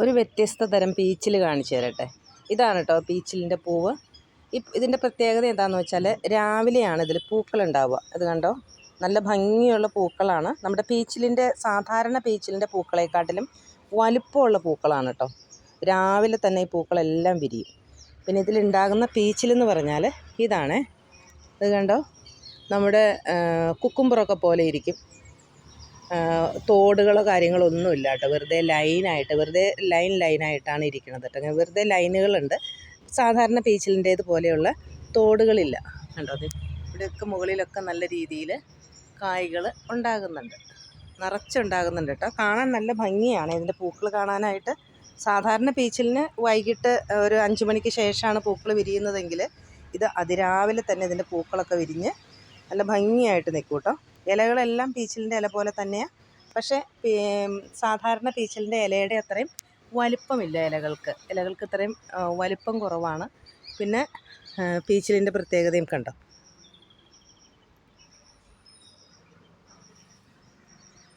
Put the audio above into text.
ഒരു വ്യത്യസ്ത തരം പീച്ചിൽ കാണിച്ചു തരട്ടെ. ഇതാണ് കേട്ടോ പീച്ചിലിൻ്റെ പൂവ്. ഇതിൻ്റെ പ്രത്യേകത എന്താണെന്ന് വെച്ചാൽ രാവിലെയാണ് ഇതിൽ പൂക്കളുണ്ടാവുക. ഇത് കണ്ടോ, നല്ല ഭംഗിയുള്ള പൂക്കളാണ്. നമ്മുടെ സാധാരണ പീച്ചിലിൻ്റെ പൂക്കളെക്കാട്ടിലും വലുപ്പമുള്ള പൂക്കളാണ് കേട്ടോ. രാവിലെ തന്നെ ഈ പൂക്കളെല്ലാം വിരിയും. പിന്നെ ഇതിലുണ്ടാകുന്ന പീച്ചിലെന്ന് പറഞ്ഞാൽ ഇതാണ്. ഇത് കണ്ടോ, നമ്മുടെ കുക്കുംബറൊക്കെ പോലെ ഇരിക്കും. തോടുകളോ കാര്യങ്ങളോ ഒന്നുമില്ല കേട്ടോ. വെറുതെ ലൈനായിട്ടാണ് ഇരിക്കുന്നത് കേട്ടോ. വെറുതെ ലൈനുകളുണ്ട്. സാധാരണ പീച്ചിലിൻ്റേത് പോലെയുള്ള തോടുകളില്ല കണ്ടോ. അത് ഇവിടെയൊക്കെ മുകളിലൊക്കെ നല്ല രീതിയിൽ കായ്കൾ ഉണ്ടാകുന്നുണ്ട്, നിറച്ചുണ്ടാകുന്നുണ്ട് കേട്ടോ. കാണാൻ നല്ല ഭംഗിയാണ് ഇതിൻ്റെ പൂക്കൾ കാണാനായിട്ട്. സാധാരണ പീച്ചിലിന് വൈകിട്ട് ഒരു 5 മണിക്ക് ശേഷമാണ് പൂക്കൾ വിരിയുന്നതെങ്കിൽ ഇത് അതിരാവിലെ തന്നെ ഇതിൻ്റെ പൂക്കളൊക്കെ വിരിഞ്ഞ് നല്ല ഭംഗിയായിട്ട് നിൽക്കും കേട്ടോ. ഇലകളെല്ലാം പീച്ചിലിൻ്റെ ഇല പോലെ തന്നെയാണ്. പക്ഷേ സാധാരണ പീച്ചിലിൻ്റെ ഇലയുടെ അത്രയും വലിപ്പമില്ല. ഇലകൾക്ക് ഇത്രയും വലിപ്പം കുറവാണ്. പിന്നെ പീച്ചിലിൻ്റെ പ്രത്യേകതയും കണ്ടോ.